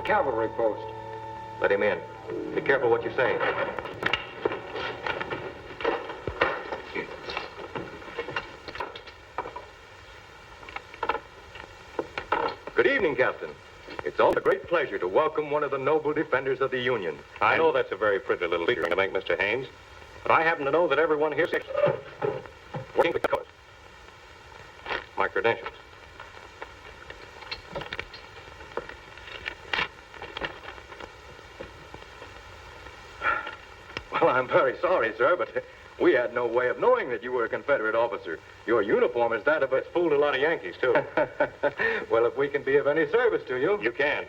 cavalry post. Let him in. Be careful what you say. Good evening, Captain. It's always a great pleasure to welcome one of the noble defenders of the Union. I know that's a very pretty little speech to make, Mr. Haynes, but I happen to know that everyone here is working for the cause. My credentials. Well, I'm very sorry, sir, but we had no way of knowing that you were a Confederate officer. Your uniform is that of a... It's fooled a lot of Yankees, too. Well, if we can be of any service to you... You can.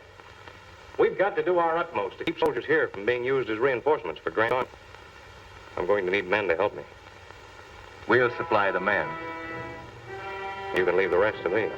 We've got to do our utmost to keep soldiers here from being used as reinforcements for Grant Army. I'm going to need men to help me. We'll supply the men. You can leave the rest to me.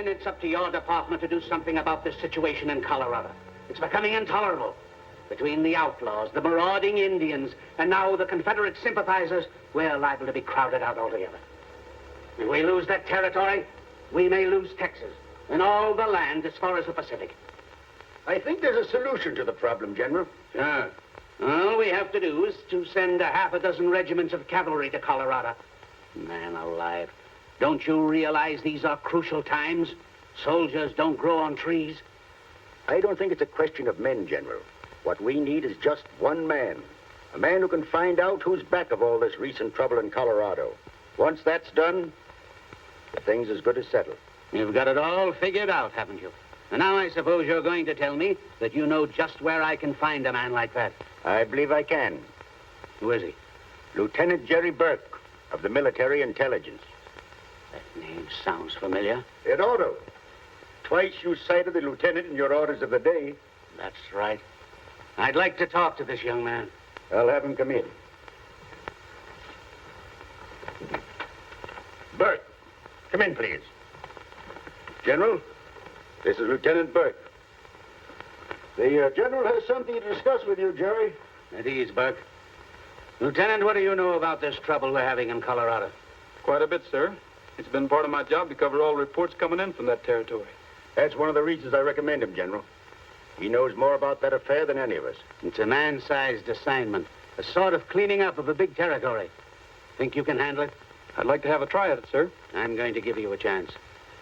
It's up to your department to do something about this situation in Colorado. It's becoming intolerable. Between the outlaws, the marauding Indians, and now the Confederate sympathizers, we're liable to be crowded out altogether. If we lose that territory, we may lose Texas and all the land as far as the Pacific. I think there's a solution to the problem, General. Sure. All we have to do is to send a half a dozen regiments of cavalry to Colorado. Man alive. Don't you realize these are crucial times? Soldiers don't grow on trees. I don't think it's a question of men, General. What we need is just one man. A man who can find out who's back of all this recent trouble in Colorado. Once that's done, the thing's as good as settled. You've got it all figured out, haven't you? And now I suppose you're going to tell me that you know just where I can find a man like that. I believe I can. Who is he? Lieutenant Jerry Burke of the Military Intelligence. That name sounds familiar. It ought to. Twice you cited the lieutenant in your orders of the day. That's right. I'd like to talk to this young man. I'll have him come in. Burke, come in, please. General, this is Lieutenant Burke. The General has something to discuss with you, Jerry. At ease, Burke. Lieutenant, what do you know about this trouble we're having in Colorado? Quite a bit, sir. It's been part of my job to cover all reports coming in from that territory. That's one of the reasons I recommend him, General. He knows more about that affair than any of us. It's a man-sized assignment, a sort of cleaning up of a big territory. Think you can handle it? I'd like to have a try at it, sir. I'm going to give you a chance.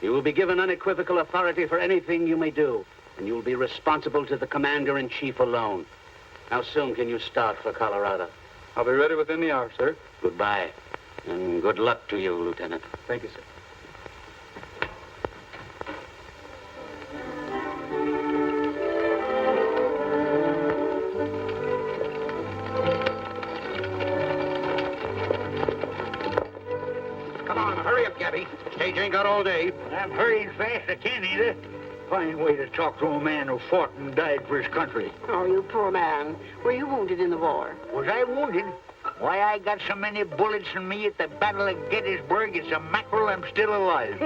You will be given unequivocal authority for anything you may do, and you'll be responsible to the commander-in-chief alone. How soon can you start for Colorado? I'll be ready within the hour, sir. Goodbye, and good luck to you, Lieutenant. Thank you, sir. Stage ain't got all day. I'm hurrying fast I can, either. Fine way to talk to a man who fought and died for his country. Oh, you poor man. Were you wounded in the war? Was I wounded? Why, I got so many bullets in me at the Battle of Gettysburg, it's a mackerel I'm still alive.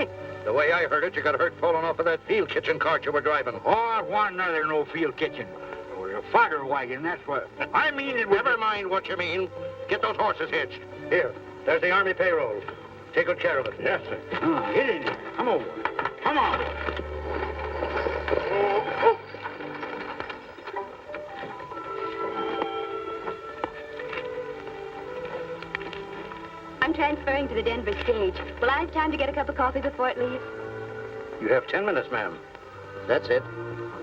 The way I heard it, you got hurt falling off of that field kitchen cart you were driving. Oh, I want another no field kitchen. It was a fodder wagon, that's what. I mean it was... Never mind what you mean. Get those horses hitched. Here, there's the Army payroll. Take good care of it. Yes, sir. Get in here. Come over. Come on. I'm transferring to the Denver stage. Will I have time to get a cup of coffee before it leaves? You have 10 minutes, ma'am. That's it.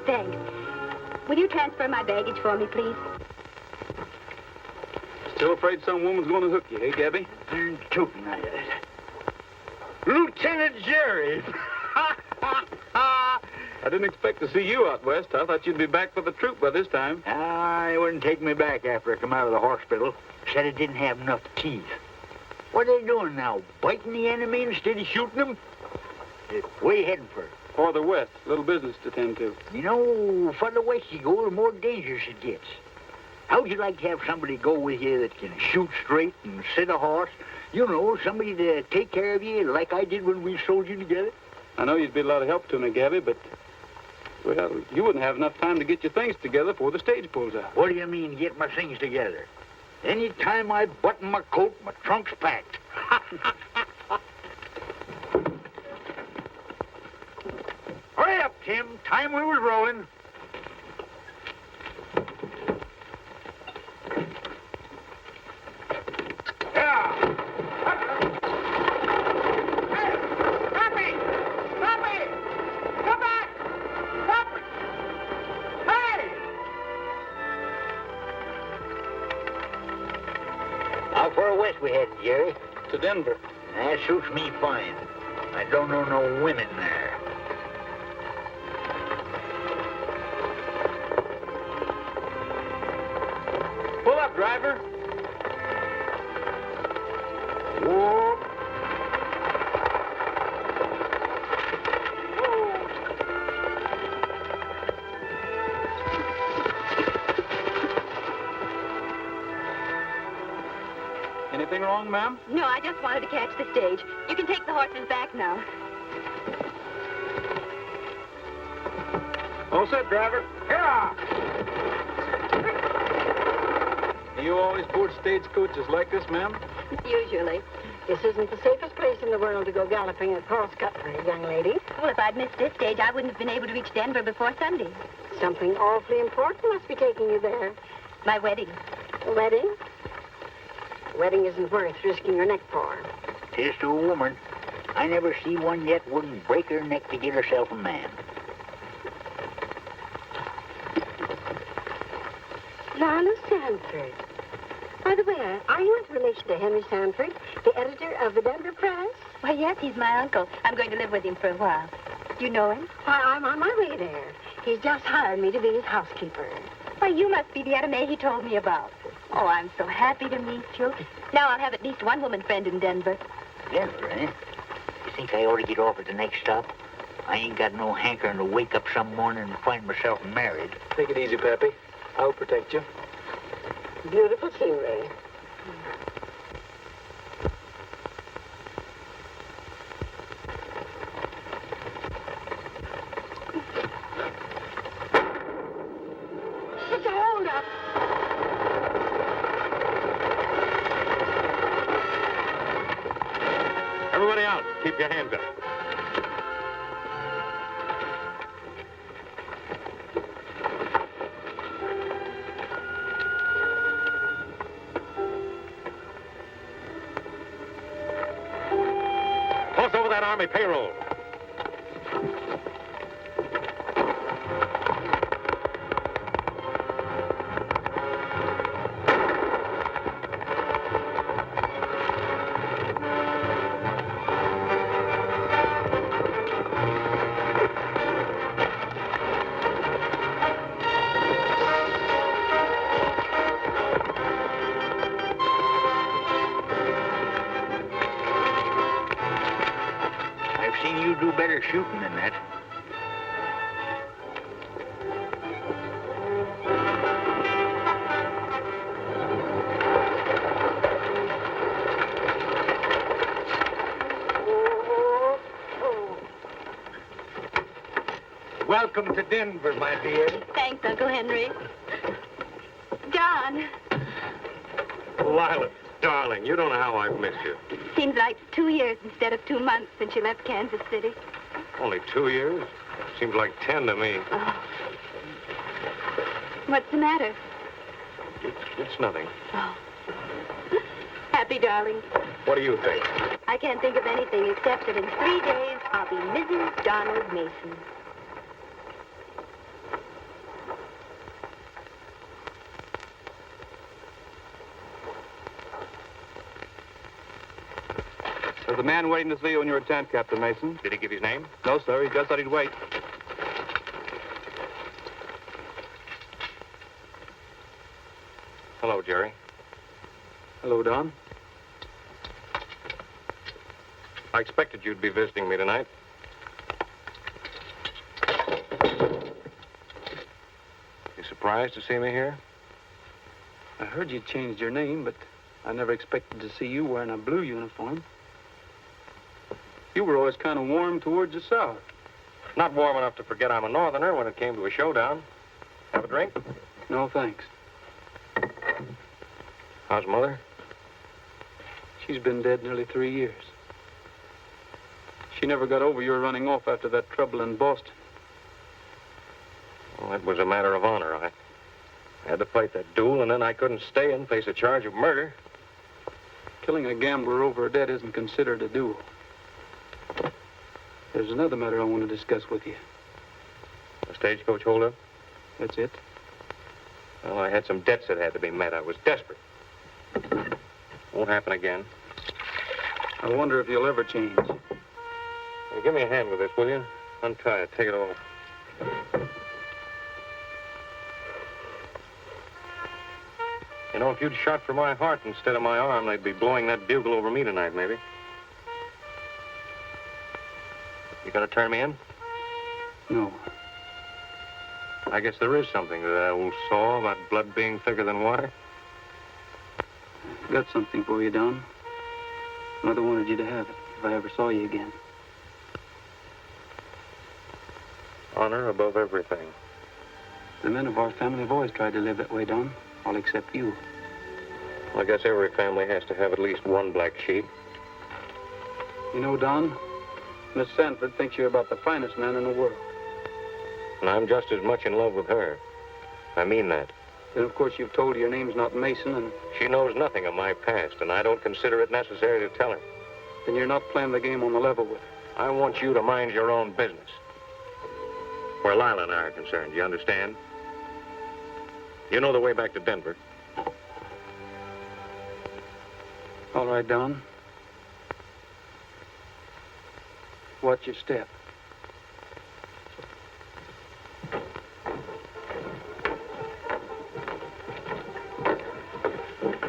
Thanks. Will you transfer my baggage for me, please? Still afraid some woman's going to hook you, hey, Gabby? I'm choking at it. Lieutenant Jerry! I didn't expect to see you out west. I thought you'd be back for the troop by this time. He wouldn't take me back after I come out of the hospital. Said it didn't have enough teeth. What are they doing now? Biting the enemy instead of shooting them? We heading for Farther west, little business to tend to. You know, further west you go, the more dangerous it gets. How'd you like to have somebody go with you that can shoot straight and sit a horse? You know, somebody to take care of you like I did when we sold you together? I know you'd be a lot of help to me, Gabby, but, well, you wouldn't have enough time to get your things together before the stage pulls out. What do you mean, get my things together? Any time I button my coat, my trunk's packed. Hurry up, Tim. Time we was rolling. How far west we headed, Jerry? To Denver. That suits me fine. I don't know no women there. Pull up, driver. Whoa. Anything wrong, ma'am? No, I just wanted to catch the stage. You can take the horses back now. All set, driver. You always board stagecoaches like this, ma'am? Usually. This isn't the safest place in the world to go galloping across country, young lady. Well, if I'd missed this stage, I wouldn't have been able to reach Denver before Sunday. Something awfully important must be taking you there. My wedding. A wedding? A wedding isn't worth risking your neck for. Tis to a woman. I never see one yet wouldn't break her neck to get herself a man. Lila Sanford. By the way, are you in relation to Henry Sanford, the editor of the Denver Press? Why, yes, he's my uncle. I'm going to live with him for a while. Do you know him? Why, I'm on my way there. He's just hired me to be his housekeeper. Why, you must be the Etta Mae he told me about. Oh, I'm so happy to meet you. Now I'll have at least one woman friend in Denver. Denver, eh? You think I ought to get off at the next stop? I ain't got no hankering to wake up some morning and find myself married. Take it easy, Pappy. I'll protect you. Beautiful scenery. It's a hold-up. Everybody out. Keep your hands up. Toss over that Army payroll. I've seen you do better shooting than that. Welcome to Denver, my dear. Thanks, Uncle Henry. John, Lila, darling, you don't know how I've missed you. seems like 2 years instead of 2 months since you left Kansas City. Only 2 years? Seems like 10 to me. Oh. What's the matter? It's nothing. Oh. Happy, darling. What do you think? I can't think of anything except that in 3 days I'll be Mrs. Donald Mason. There's a man waiting to see you in your tent, Captain Mason. Did he give his name? No, sir. He just said he'd wait. Hello, Jerry. Hello, Don. I expected you'd be visiting me tonight. surprised to see me here? I heard you changed your name, but I never expected to see you wearing a blue uniform. You were always kind of warm towards the South. Not warm enough to forget I'm a Northerner when it came to a showdown. Have a drink? No, thanks. How's Mother? She's been dead nearly 3 years. She never got over your running off after that trouble in Boston. Well, it was a matter of honor. I had to fight that duel, and then I couldn't stay and face a charge of murder. Killing a gambler over a debt isn't considered a duel. There's another matter I want to discuss with you. A stagecoach holdup? That's it. Well, I had some debts that had to be met. I was desperate. Won't happen again. I wonder if you'll ever change. Hey, give me a hand with this, will you? Untie it. Take it off. You know, if you'd shot for my heart instead of my arm, they'd be blowing that bugle over me tonight, maybe. You gonna turn me in? No. I guess there is something to that old saw about blood being thicker than water. Got something for you, Don. Mother wanted you to have it if I ever saw you again. Honor above everything. The men of our family have always tried to live that way, Don. All except you. Well, I guess every family has to have at least one black sheep. You know, Don, Miss Sanford thinks you're about the finest man in the world. And I'm just as much in love with her. I mean that. Then, of course, you've told her your name's not Mason, and She knows nothing of my past, and I don't consider it necessary to tell her. then you're not playing the game on the level with her. I want you to mind your own business. Where Lila and I are concerned, you understand? You know the way back to Denver. All right, Don. Watch your step.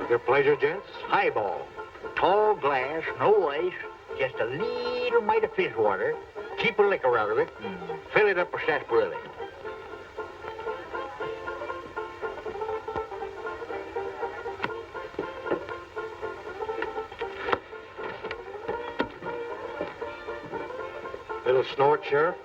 Your pleasure, gents. Highball. Tall glass, no ice, just a little mite of fizz water. Keep a liquor out of it and fill it up for sarsaparilla. Little snort, Sheriff?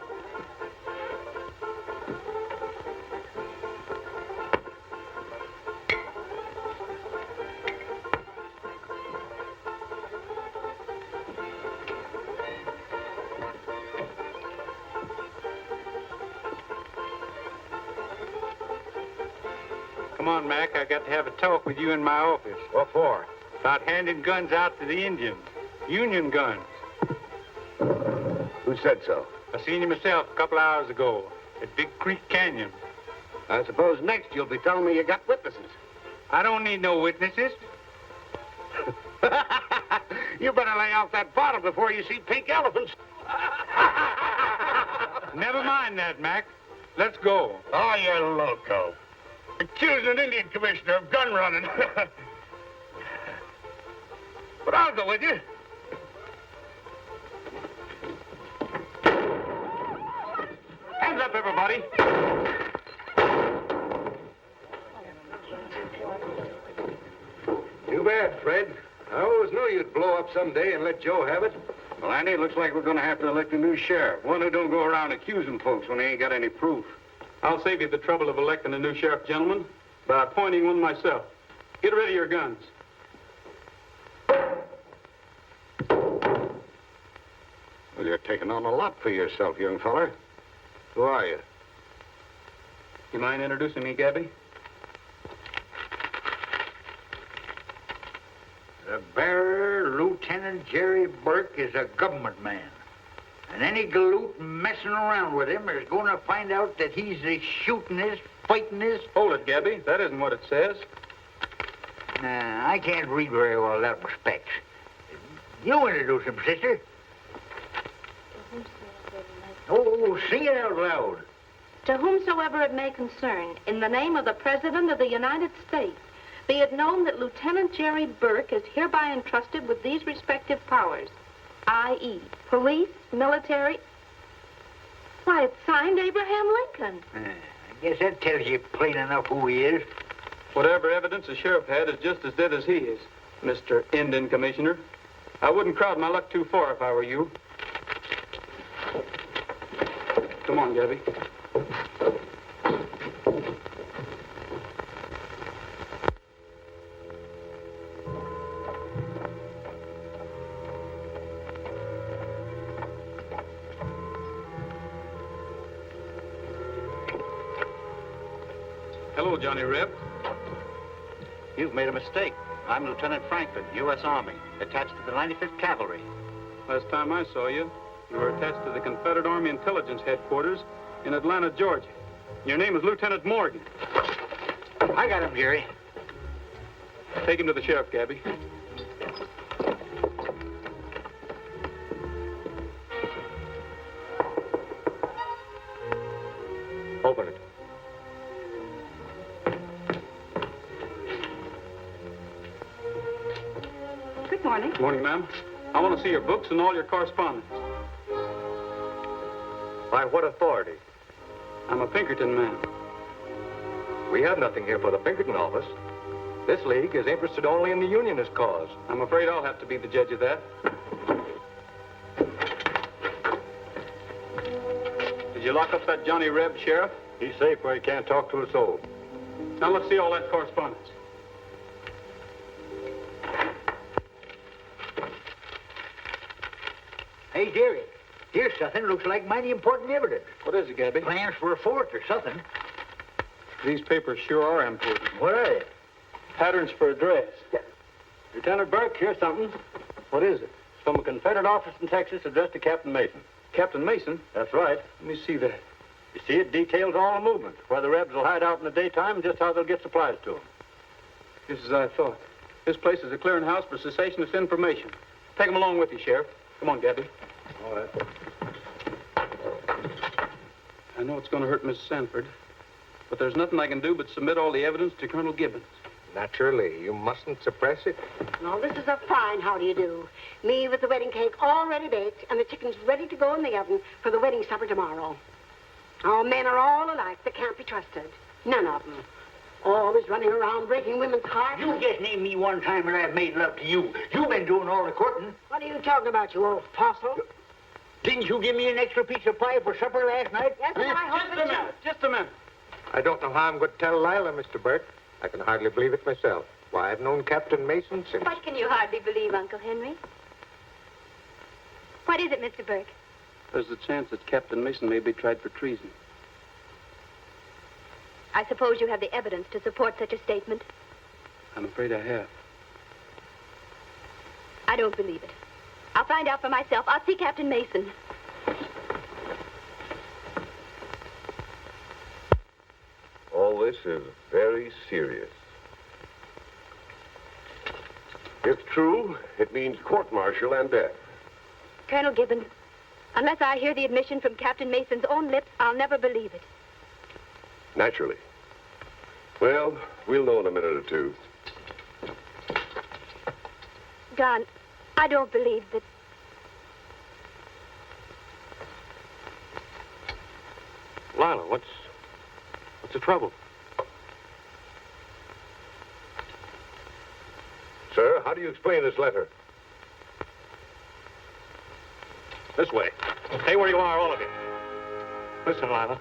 Come on, Mac. I got to have a talk with you in my office. What for? About handing guns out to the Indians. Union guns. Who said so? I seen you myself a couple hours ago at Big Creek Canyon. I suppose next you'll be telling me you got witnesses. I don't need no witnesses. You better lay off that bottle before you see pink elephants. Never mind that, Mac. Let's go. Oh, you're loco. Accusing an Indian commissioner of gun running. But I'll go with you. Hands up, everybody. Too bad, Fred. I always knew you'd blow up someday and let Joe have it. Well, Andy, it looks like we're going to have to elect a new sheriff. One who don't go around accusing folks when they ain't got any proof. I'll save you the trouble of electing a new sheriff, gentlemen, by appointing one myself. Get rid of your guns. Well, you're taking on a lot for yourself, young feller. Who are you? You mind introducing me, Gabby? The bearer, Lieutenant Jerry Burke, is a government man. And any galoot messing around with him is going to find out that he's the shootingest, fightingest. Hold it, Gabby. That isn't what it says. Nah, I can't read very well in that respect. You introduce him, sister. Oh, sing it out loud. To whomsoever it may concern, in the name of the President of the United States, be it known that Lieutenant Jerry Burke is hereby entrusted with these respective powers, i.e., police, military. Why, it's signed Abraham Lincoln. Guess that tells you plain enough who he is. Whatever evidence the sheriff had is just as dead as he is, Mr. Indian Commissioner. I wouldn't crowd my luck too far if I were you. Come on, Gabby. Hello, Johnny Reb. You've made a mistake. I'm Lieutenant Franklin, U.S. Army, attached to the 95th Cavalry. Last time I saw you, you were attached to the Confederate Army Intelligence Headquarters in Atlanta, Georgia. Your name is Lieutenant Morgan. I got him, Jerry. Take him to the sheriff, Gabby. Open it. Good morning. Good morning, ma'am. I want to see your books and all your correspondence. By what authority? I'm a Pinkerton man. We have nothing here for the Pinkerton office. This league is interested only in the Unionist cause. I'm afraid I'll have to be the judge of that. Did you lock up that Johnny Reb, Sheriff? He's safe where he can't talk to a soul. Now let's see all that correspondence. Hey, Jerry, here's something looks like mighty important evidence. What is it, Gabby? Plans for a fort or something. These papers sure are important. What are they? Patterns for a dress. Lieutenant Burke, here's something. What is it? It's from a Confederate office in Texas addressed to Captain Mason. Captain Mason? That's right. Let me see that. You see, it details all the movement, where the Rebs will hide out in the daytime and just how they'll get supplies to them. Just as I thought. This place is a clearinghouse for cessationist information. Take them along with you, Sheriff. Come on, Gabby. All right. I know it's going to hurt Miss Sanford, but there's nothing I can do but submit all the evidence to Colonel Gibbons. Naturally, you mustn't suppress it. No, this is a fine how do you do. Me with the wedding cake already baked and the chickens ready to go in the oven for the wedding supper tomorrow. Our men are all alike. They can't be trusted. None of them. Always running around breaking women's hearts. You just named me one time when I've made love to you. You've been doing all the courting. What are you talking about, you old fossil? Didn't you give me an extra piece of pie for supper last night? Yes, and I hope that you... Just a minute. I don't know how I'm going to tell Lila, Mr. Burke. I can hardly believe it myself. Why, I've known Captain Mason since... What can you hardly believe, Uncle Henry? What is it, Mr. Burke? There's a chance that Captain Mason may be tried for treason. I suppose you have the evidence to support such a statement. I'm afraid I have. I don't believe it. I'll find out for myself. I'll see Captain Mason. All this is very serious. If true, it means court-martial and death. Colonel Gibbons, unless I hear the admission from Captain Mason's own lips, I'll never believe it. Naturally. Well, we'll know in a minute or two. Don, I don't believe that... Lila, what's the trouble? Sir, how do you explain this letter? This way. Stay where you are, all of you. Listen, Lila.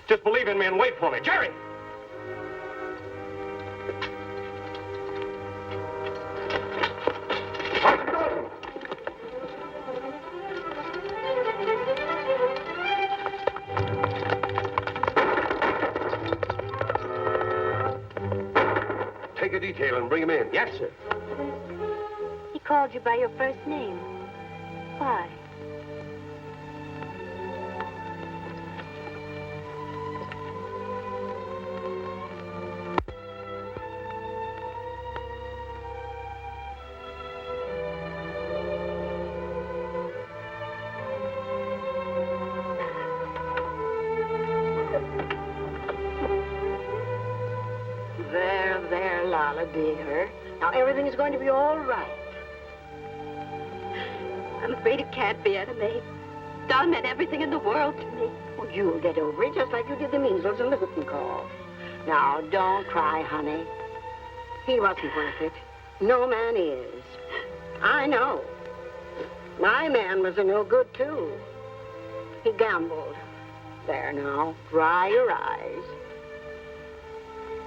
Just believe in me and wait for me. Jerry! Take a detail and bring him in. Yes, sir. He called you by your first name. Why? There, Lala, dear. Now, everything is going to be all right. I'm afraid it can't be, Anna Mae. done and everything in the world to me. Well, you'll get over it just like you did the measles and the whooping cough. Now, don't cry, honey. He wasn't worth it. No man is. I know. My man was a no good, too. He gambled. There now, dry your eyes.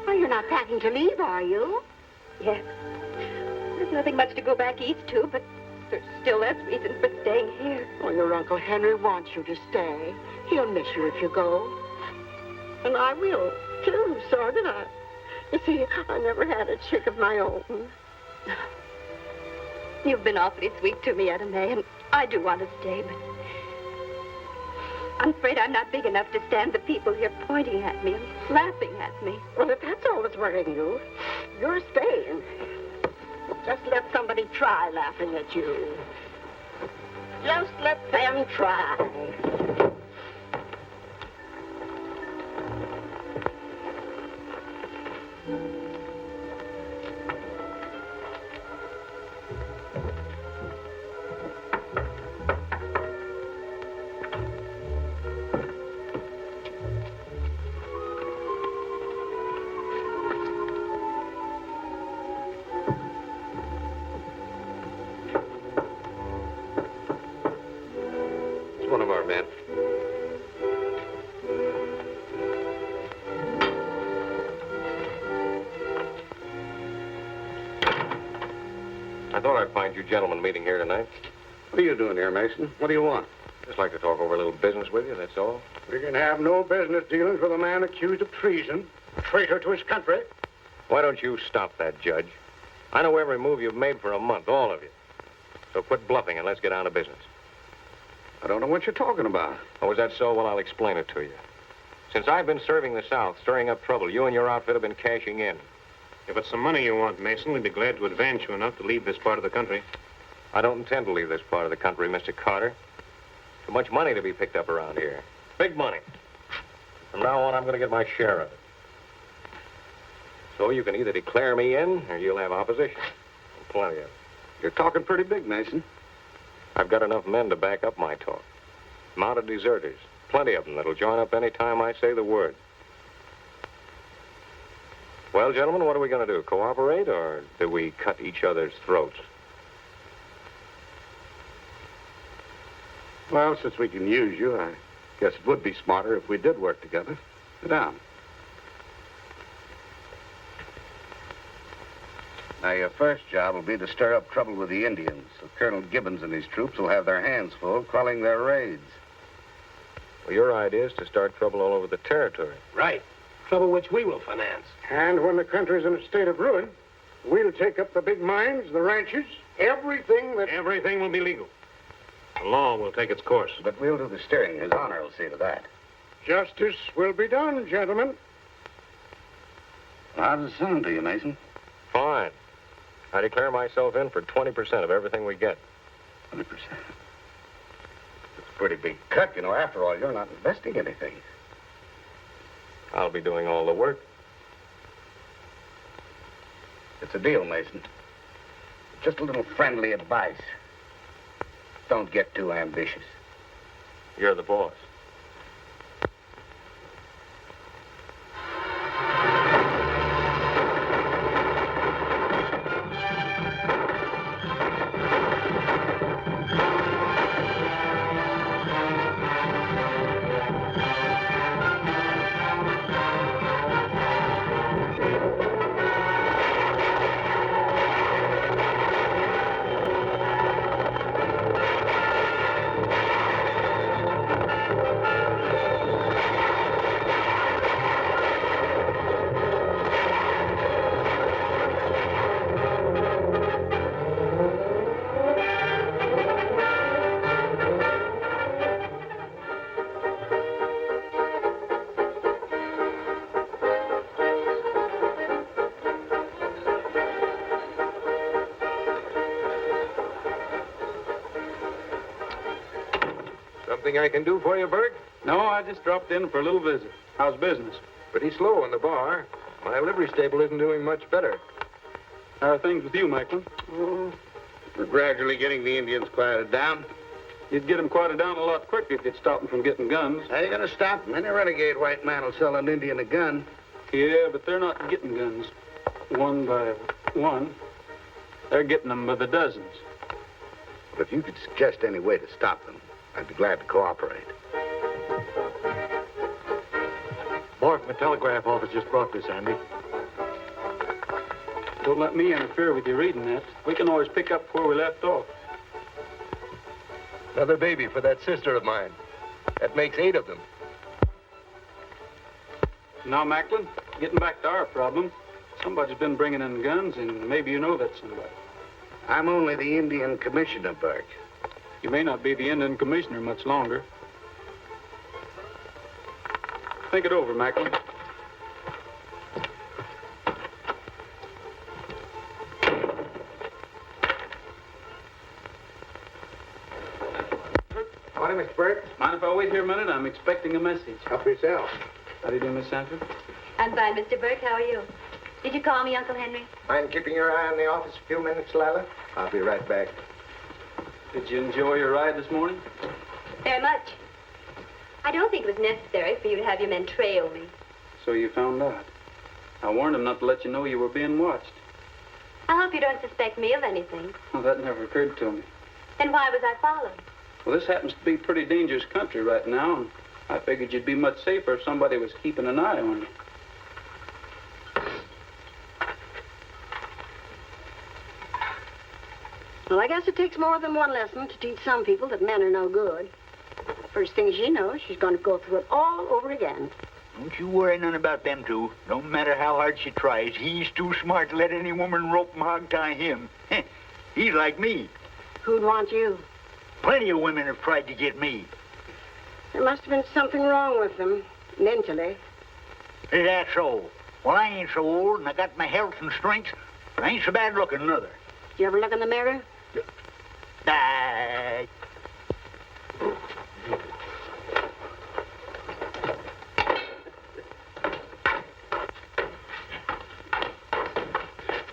Well, you're not packing to leave, are you? Yes. There's nothing much to go back east to, but there's still less reason for staying here. Oh, your Uncle Henry wants you to stay. He'll miss you if you go. And I will, too, sort of. You see, I never had a chick of my own. You've been awfully sweet to me, Etta May, and I do want to stay, but I'm afraid I'm not big enough to stand the people here pointing at me and laughing at me. Well, if that's all that's worrying you, you're staying. Just let somebody try laughing at you. Just let them try. One of our men. I thought I'd find you gentlemen meeting here tonight. What are you doing here, Mason? What do you want? Just like to talk over a little business with you, that's all. We can have no business dealings with a man accused of treason, a traitor to his country. Why don't you stop that, Judge? I know every move you've made for a month, all of you. So quit bluffing and let's get down to business. I don't know what you're talking about. Oh, is that so? Well, I'll explain it to you. Since I've been serving the South, stirring up trouble, you and your outfit have been cashing in. If it's some money you want, Mason, we'd be glad to advance you enough to leave this part of the country. I don't intend to leave this part of the country, Mr. Carter. Too much money to be picked up around here. Big money. From now on, I'm going to get my share of it. So you can either declare me in, or you'll have opposition. Plenty of it. You're talking pretty big, Mason. I've got enough men to back up my talk. Mounted deserters. Plenty of them that'll join up any time I say the word. Well, gentlemen, what are we going to do? Cooperate, or do we cut each other's throats? Well, since we can use you, I guess it would be smarter if we did work together. Sit down. Now, your first job will be to stir up trouble with the Indians, so Colonel Gibbons and his troops will have their hands full quelling their raids. Well, your idea is to start trouble all over the territory. Right. Trouble which we will finance. And when the country's in a state of ruin, we'll take up the big mines, the ranches, everything that... Everything will be legal. The law will take its course. But we'll do the steering. His Honor will see to that. Justice will be done, gentlemen. How does it sound to you, Mason? Fine. I declare myself in for 20% of everything we get. 20%. It's a pretty big cut. You know, after all, you're not investing anything. I'll be doing all the work. It's a deal, Mason. Just a little friendly advice. Don't get too ambitious. You're the boss. Something I can do for you, Burke? No, I just dropped in for a little visit. How's business? Pretty slow in the bar. My livery stable isn't doing much better. How are things with you, Macklin? We're gradually getting the Indians quieted down. You'd get them quieted down a lot quicker if you'd stop them from getting guns. How you gonna stop them? Any renegade white man will sell an Indian a gun. Yeah, but they're not getting guns one by one. They're getting them by the dozens. But if you could suggest any way to stop them, I'd be glad to cooperate. Boy from the telegraph office just brought this, Andy. Don't let me interfere with you reading that. We can always pick up where we left off. Another baby for that sister of mine. That makes 8 of them. Now, Macklin, getting back to our problem, somebody's been bringing in guns, and maybe you know that somebody. I'm only the Indian commissioner, Burke. You may not be the Indian commissioner much longer. Think it over, Macklin. Morning, Mr. Burke. Mind if I wait here a minute? I'm expecting a message. Help yourself. How do you do, Miss Sanford? I'm fine, Mr. Burke. How are you? Did you call me, Uncle Henry? Mind keeping your eye on the office a few minutes, Lila? I'll be right back. Did you enjoy your ride this morning? Very much. I don't think it was necessary for you to have your men trail me. So you found out. I warned them not to let you know you were being watched. I hope you don't suspect me of anything. Well, that never occurred to me. Then why was I followed? Well, this happens to be pretty dangerous country right now, and I figured you'd be much safer if somebody was keeping an eye on you. Well, I guess it takes more than one lesson to teach some people that men are no good. First thing she knows, she's going to go through it all over again. Don't you worry none about them two. Don't matter how hard she tries. He's too smart to let any woman rope and hog tie him. He's like me. Who'd want you? Plenty of women have tried to get me. There must have been something wrong with them, mentally. Is that so? Well, I ain't so old, and I got my health and strength, but I ain't so bad looking, neither. Did you ever look in the mirror?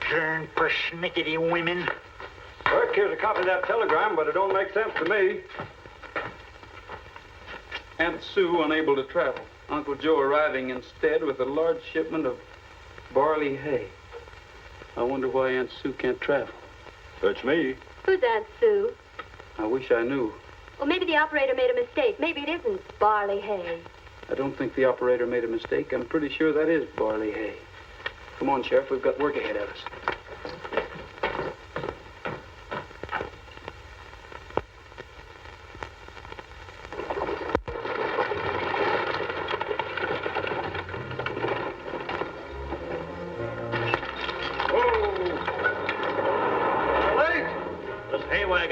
Darn persnickety women. Burke, here's a copy of that telegram, but it don't make sense to me. Aunt Sue unable to travel. Uncle Joe arriving instead with a large shipment of barley hay. I wonder why Aunt Sue can't travel. That's me. Who's Aunt Sue? I wish I knew. Well, maybe the operator made a mistake. Maybe it isn't barley hay. I don't think the operator made a mistake. I'm pretty sure that is barley hay. Come on, Sheriff. We've got work ahead of us.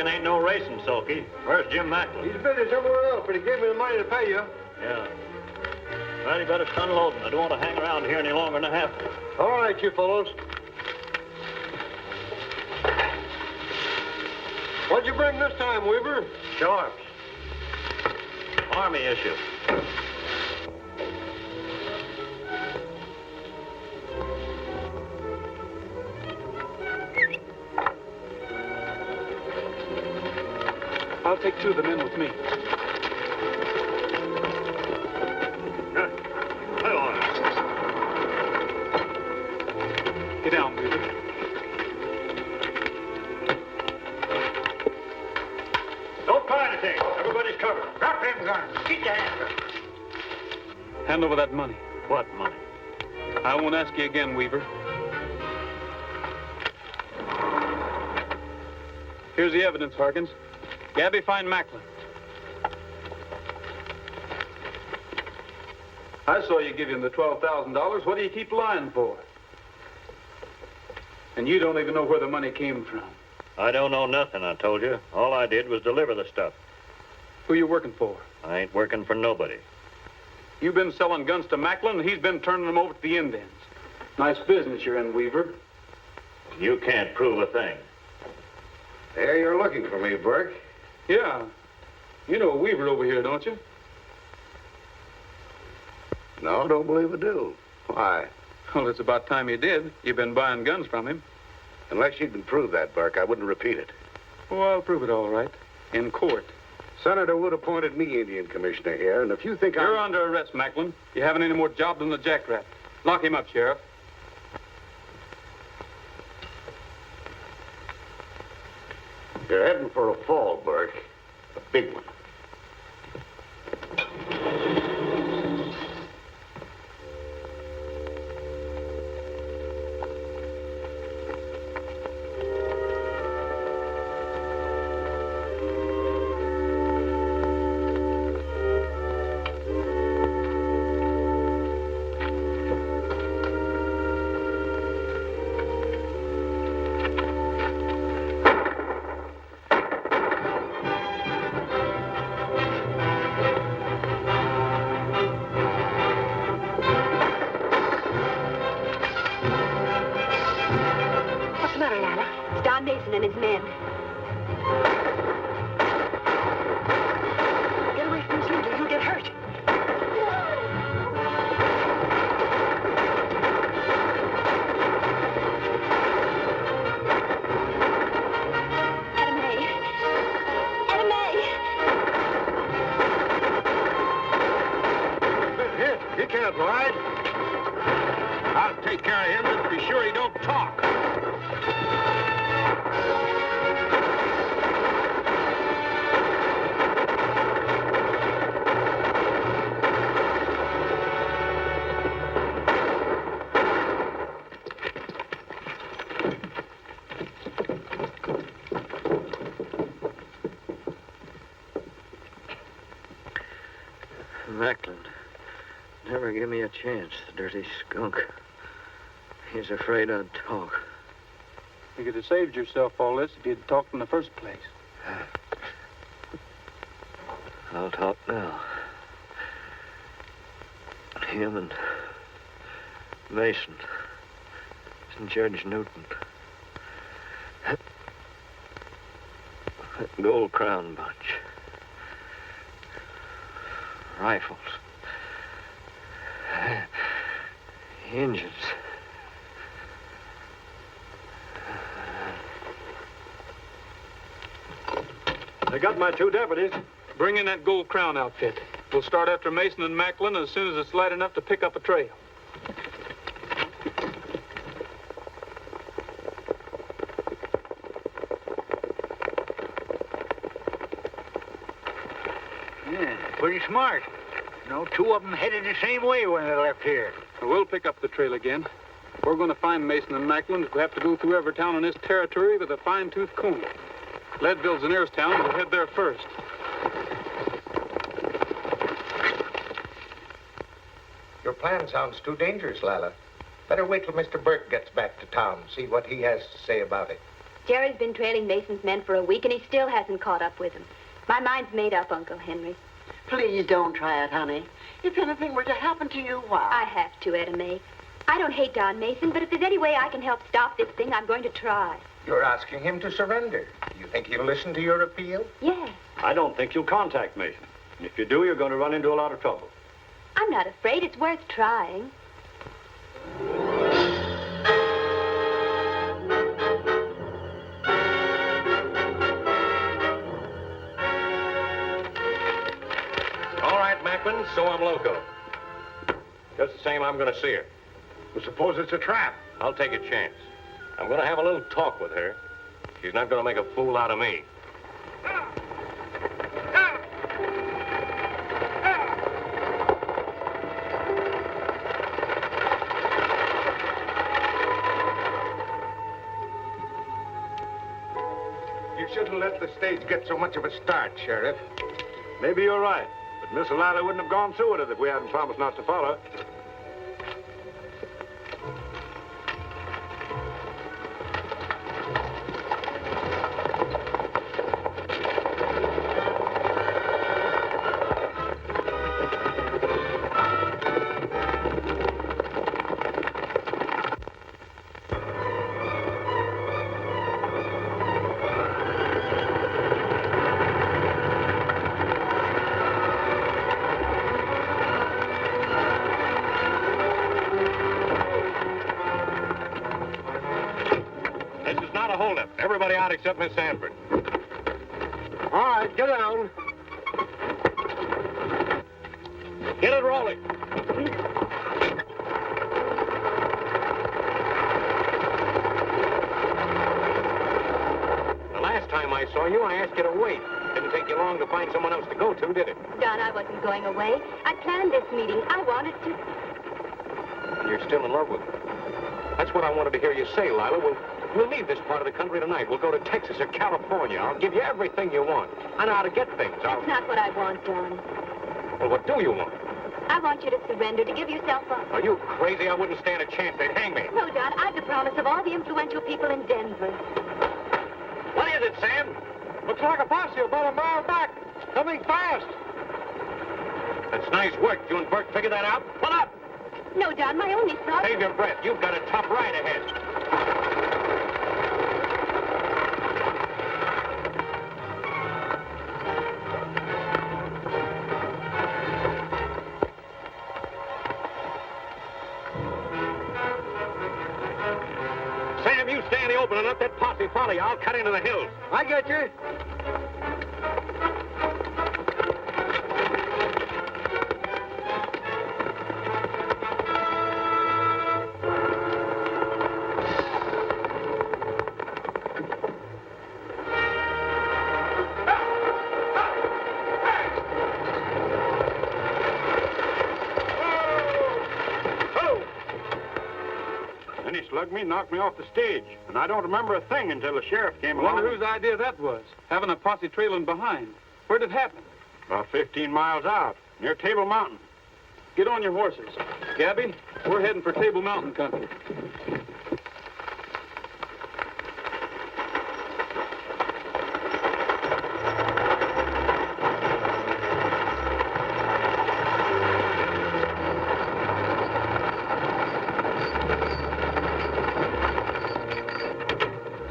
Ain't no racing, Sulky. Where's Jim Macklin? He's busy somewhere else, but he gave me the money to pay you. Yeah. Well, you better start loading. I don't want to hang around here any longer than I have to. All right, you fellows. What'd you bring this time, Weaver? Sharps. Army issue. I'll take 2 of the men with me. Get down, Weaver. Don't try anything. Everybody's covered. Drop them guns. Get your hands up. Hand over that money. What money? I won't ask you again, Weaver. Here's the evidence, Harkins. Gabby, find Macklin. I saw you give him the $12,000. What do you keep lying for? And you don't even know where the money came from. I don't know nothing, I told you. All I did was deliver the stuff. Who you working for? I ain't working for nobody. You've been selling guns to Macklin, and he's been turning them over to the Indians. Nice business you're in, Weaver. You can't prove a thing. There you're looking for me, Burke. Yeah. You know Weaver over here, don't you? No, don't believe I do. Why? Well, it's about time you did. You've been buying guns from him. Unless you can prove that, Burke, I wouldn't repeat it. Oh, I'll prove it all right. In court. Senator Wood appointed me Indian Commissioner here, and if you think You're under arrest, Macklin. You haven't any more job than the jackrabbit. Lock him up, Sheriff. You're heading for a fall, Burke. A big one. What's the matter, Lala? It's Don Mason and his men. Get away from this window. You'll get hurt. Etta May. Etta May. been hit. He can't ride. I'll take care of him, just be sure he don't talk. Macklin never give me a chance, the dirty skunk. He's afraid I'd talk. You could have saved yourself all this if you'd talked in the first place. I'll talk now. Him and Mason and Judge Newton. That Gold Crown bunch. Rifles. Engines. They got my 2 deputies. Bring in that Gold Crown outfit. We'll start after Mason and Macklin as soon as it's light enough to pick up a trail. Yeah, pretty smart. You know, 2 of them headed the same way when they left here. We'll pick up the trail again. We're going to find Mason and Macklin if we have to go through every town in this territory with a fine-tooth comb. Leadville's the nearest town. We'll head there first. Your plan sounds too dangerous, Lila. Better wait till Mr. Burke gets back to town, see what he has to say about it. Jerry's been trailing Mason's men for a week, and he still hasn't caught up with them. My mind's made up, Uncle Henry. Please don't try it, honey. If anything were to happen to you, why? I have to, Etta May. I don't hate Don Mason, but if there's any way I can help stop this thing, I'm going to try. You're asking him to surrender. You think he'll listen to your appeal? Yes. I don't think you'll contact Mason. If you do, you're going to run into a lot of trouble. I'm not afraid. It's worth trying. All right, Macklin, so I'm loco. Just the same, I'm going to see her. Well, suppose it's a trap. I'll take a chance. I'm going to have a little talk with her. She's not going to make a fool out of me. You shouldn't let the stage get so much of a start, Sheriff. Maybe you're right, but Miss Lila wouldn't have gone through with it if we hadn't promised not to follow. This is not a holdup. Everybody out except Miss Sanford. All right, get down. Get it rolling. The last time I saw you, I asked you to wait. Didn't take you long to find someone else to go to, did it? Don, I wasn't going away. I planned this meeting. I wanted to... And you're still in love with her. That's what I wanted to hear you say, Lila. We'll leave this part of the country tonight. We'll go to Texas or California. I'll give you everything you want. I know how to get things. That's not what I want, Don. Well, what do you want? I want you to surrender, to give yourself up. Are you crazy? I wouldn't stand a chance. They'd hang me. No, Don, I've the promise of all the influential people in Denver. What is it, Sam? Looks like a posse about a mile back. Coming fast. That's nice work. You and Burke figured that out? Pull up! No, Don, my only thought... Save your breath. You've got a tough ride ahead. Sam, you stay in the open and let that posse follow you. I'll cut into the hills. I get you. Then he slugged me, knocked me off the stage. And I don't remember a thing until the sheriff came I along. wonder whose idea that was, having a posse trailing behind. Where'd it happen? About 15 miles out, near Table Mountain. Get on your horses. Gabby, we're heading for Table Mountain country.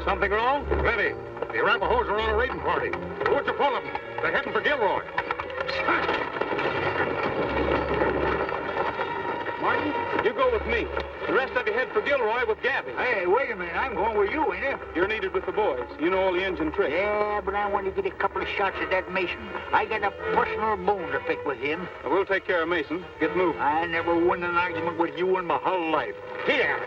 Something wrong? Plenty. The Arapahoes are on a raiding party. The woods are full of them. They're heading for Gilroy. Martin, you go with me. The rest of you head for Gilroy with Gabby. Hey, wait a minute. I'm going with you, ain't I? You're needed with the boys. You know all the engine tricks. Yeah, but I want to get a couple of shots at that Mason. I got a personal bone to pick with him. We'll take care of Mason. Get moving. I never won an argument with you in my whole life. Here.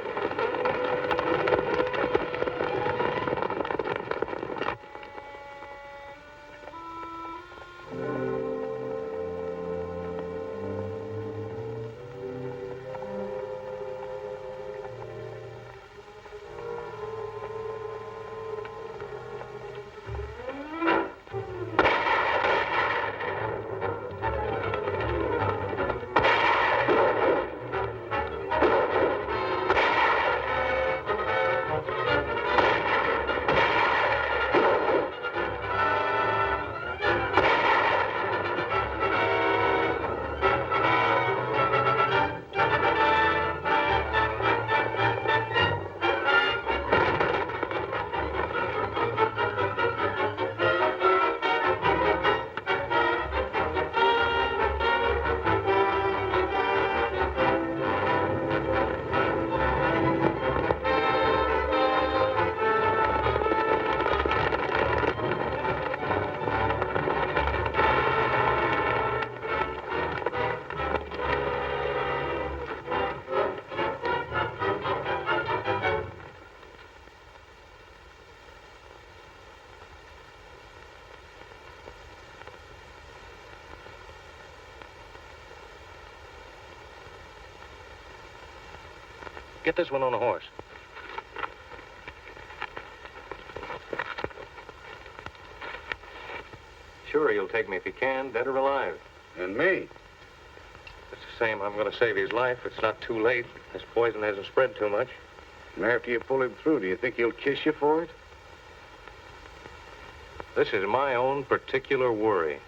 Get this one on a horse. Sure, you'll take me if you can, dead or alive. And me? It's the same. I'm going to save his life. It's not too late. This poison hasn't spread too much. And after you pull him through, do you think he'll kiss you for it? This is my own particular worry.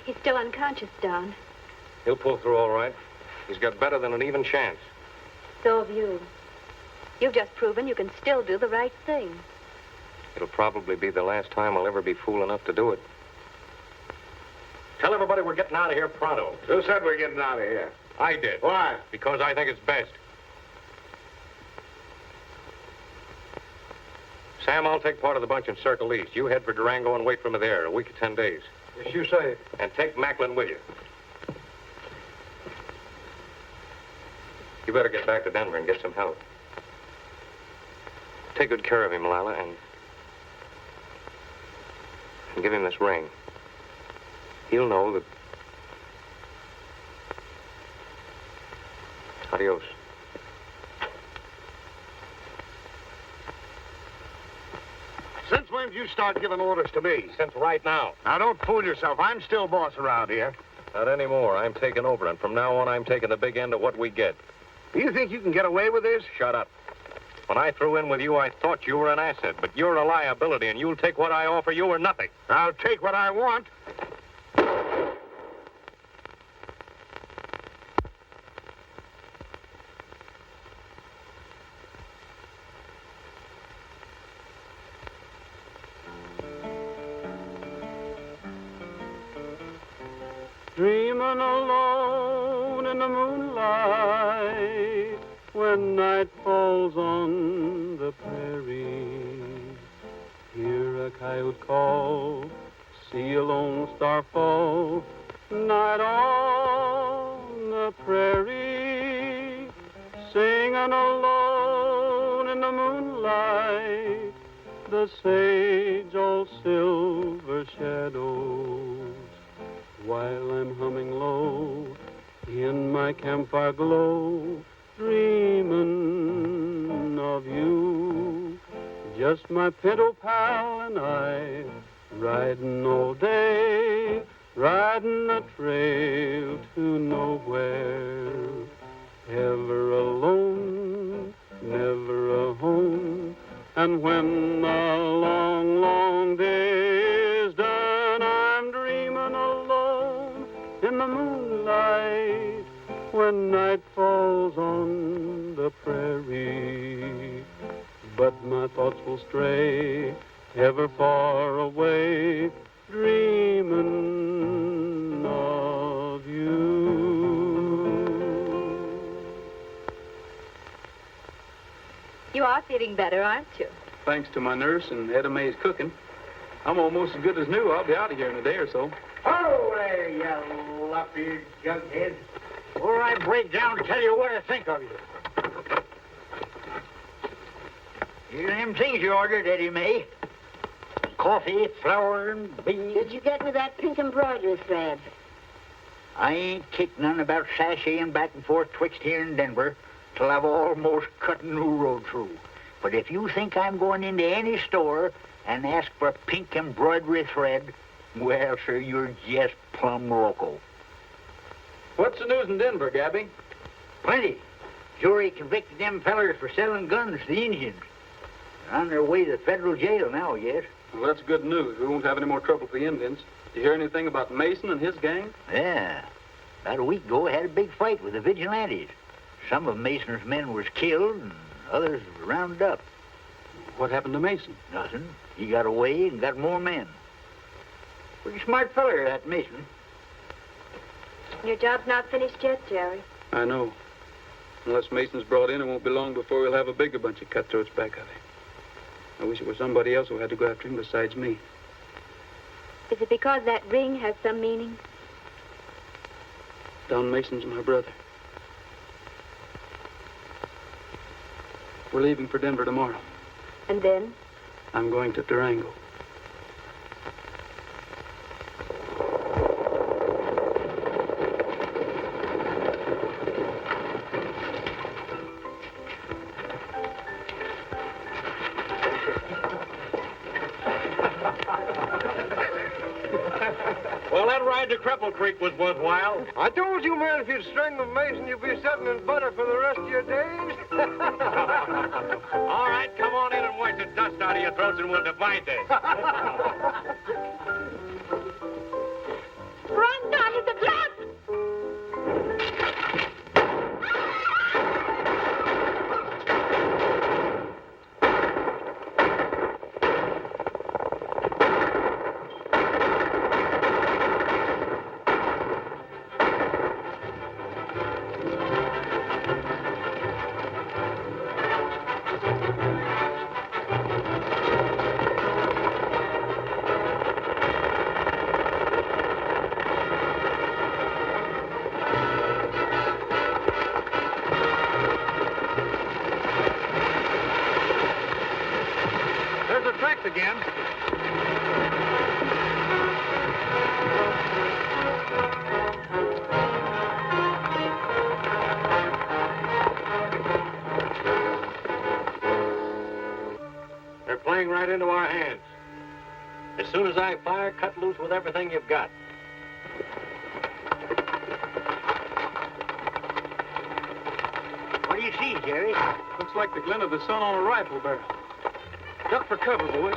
He's still unconscious, Don. He'll pull through all right. He's got better than an even chance. So have you. You've just proven you can still do the right thing. It'll probably be the last time I'll ever be fool enough to do it. Tell everybody we're getting out of here pronto. Who said we're getting out of here? I did. Why? Because I think it's best. Sam, I'll take part of the bunch in Circle East. You head for Durango and wait for me there a week or 10 days. Yes, you say. And take Macklin with you. You better get back to Denver and get some help. Take good care of him, Lila, and give him this ring. He'll know that... Adios. Since when did you start giving orders to me? Since right now. Now, don't fool yourself. I'm still boss around here. Not anymore. I'm taking over, and from now on, I'm taking the big end of what we get. Do you think you can get away with this? Shut up. When I threw in with you, I thought you were an asset, but you're a liability, and you'll take what I offer you or nothing. I'll take what I want. Dreaming alone in the moonlight when night falls on the prairie. Hear a coyote call, see a lone star fall, night on the prairie. Singing alone in the moonlight, the sage all silver shadows. While I'm humming low in my campfire glow, dreaming of you. Just my pinto pal and I, riding all day, riding the trail to nowhere. Ever alone, never a home, and when the long, long day is done, I'm dreaming alone in the moonlight when night falls on the prairie. But my thoughts will stray ever far away, dreaming of you. You are feeling better, aren't you? Thanks to my nurse and Etta Mae's cooking, I'm almost as good as new. I'll be out of here in a day or so. Oh, there, you lop-eared jughead. Before I break down to tell you what I think of you. Here's them things you ordered, Eddie Mae. Coffee, flour, and beans. Did you get me that pink embroidery thread? I ain't kicked none about sashaying back and forth twixt here and Denver till I've almost cut a new road through. But if you think I'm going into any store and ask for pink embroidery thread, well, sir, you're just plumb loco. What's the news in Denver, Gabby? Plenty. Jury convicted them fellers for selling guns to the Indians. They're on their way to the federal jail now, yes. Well, that's good news. We won't have any more trouble with the Indians. Did you hear anything about Mason and his gang? Yeah. About a week ago, I had a big fight with the vigilantes. Some of Mason's men was killed, and others were rounded up. What happened to Mason? Nothing. He got away and got more men. Pretty smart feller, that Mason. Your job's not finished yet, Jerry. I know. Unless Mason's brought in, it won't be long before we'll have a bigger bunch of cutthroats back of him. I wish it was somebody else who had to go after him besides me. Is it because that ring has some meaning? Don Mason's my brother. We're leaving for Denver tomorrow. And then? I'm going to Durango. Well, that ride to Cripple Creek was worthwhile. I told you, man, if you'd string the Mason, you'd be sitting in butter for the rest of your days. All right, come on in and wash the dust out of your throats and we'll divide this. Run, Donnie, the blood! again. They're playing right into our hands. As soon as I fire, cut loose with everything you've got. What do you see, Jerry? Looks like the glint of the sun on a rifle barrel. Duck for cover, boys.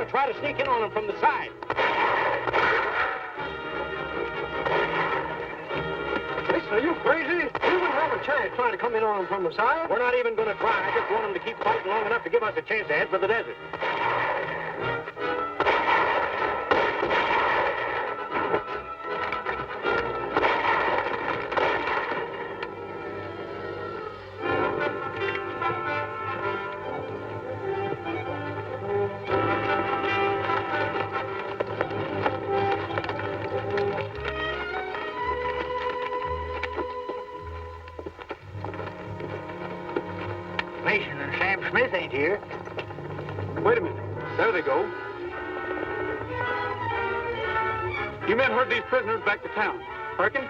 Try to sneak in on them from the side. Listen, are you crazy? We wouldn't have a chance trying to come in on them from the side. We're not even going to try. I just want them to keep fighting long enough to give us a chance to head for the desert. Mason and Sam Smith ain't here. Wait a minute. There they go. You men herd these prisoners back to town. Perkin,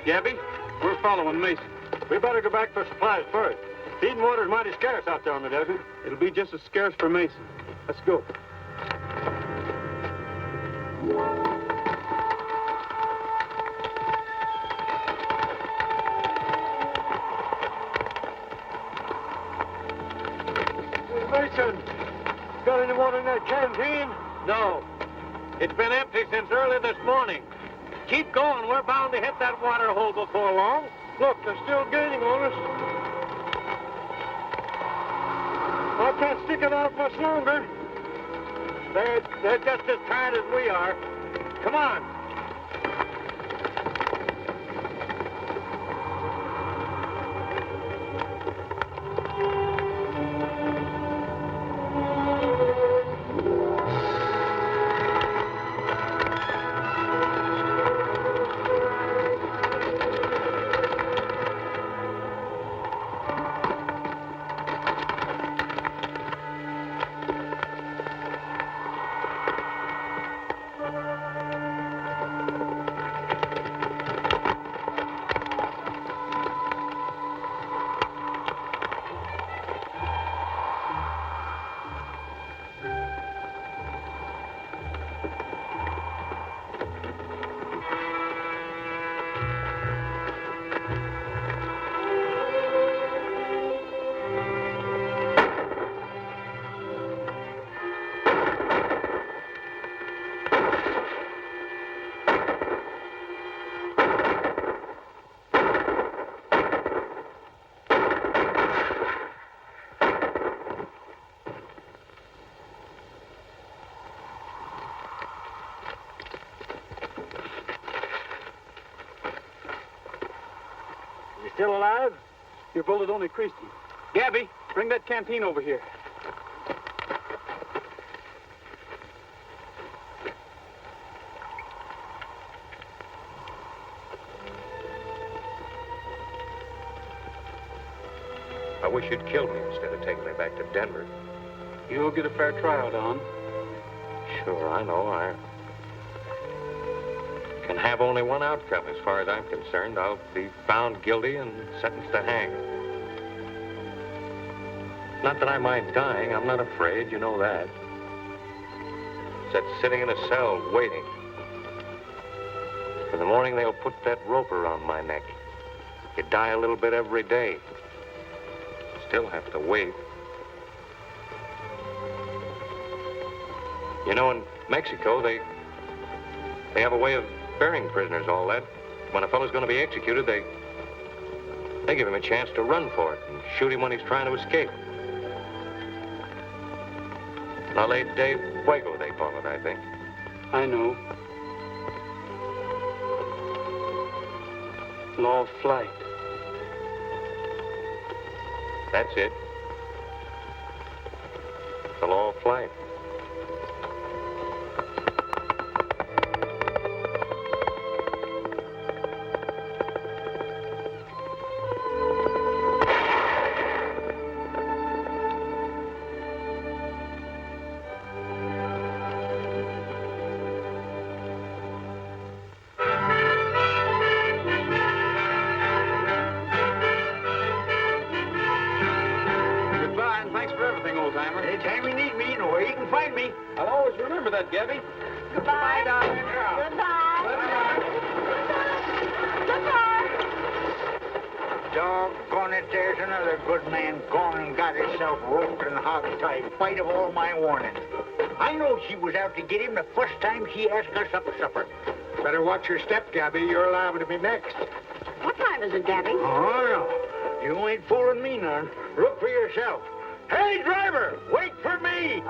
Gabby, we're following Mason. We better go back for supplies first. Feed and water's mighty scarce out there on the desert. It'll be just as scarce for Mason. Let's go. Mason, got any water in that canteen? No. It's been empty since early this morning. Keep going. We're bound to hit that water hole before long. Look, they're still gaining on us. I can't stick it out much longer. They're just as tired as we are. Come on. Still alive? Your bullet only creased him. Gabby, bring that canteen over here. I wish you'd killed me instead of taking me back to Denver. You'll get a fair trial, Don. Sure, I know. I can have only one outcome as far as I'm concerned. I'll be found guilty and sentenced to hang. Not that I mind dying. I'm not afraid. You know that. It's that sitting in a cell waiting. In the morning, they'll put that rope around my neck. You die a little bit every day. still have to wait. You know, in Mexico, they have a way of burying prisoners, all that. When a fellow's going to be executed, they give him a chance to run for it and shoot him when he's trying to escape. La Ley de Fuego, they call it, I think. I know. Law of flight. That's it. The law of flight. Goodbye, and thanks for everything, old-timer. Anytime you need me, you know where you can find me. I'll always remember that, Gabby. Goodbye, darling. Doggone it, there's another good man gone and got himself roped and hog-tied, spite of all my warning. I know she was out to get him the first time she asked us up for supper. Better watch your step, Gabby. You're liable to be next. What time is it, Gabby? Oh, no. You ain't fooling me none. Look for yourself. Hey, driver, wait for me!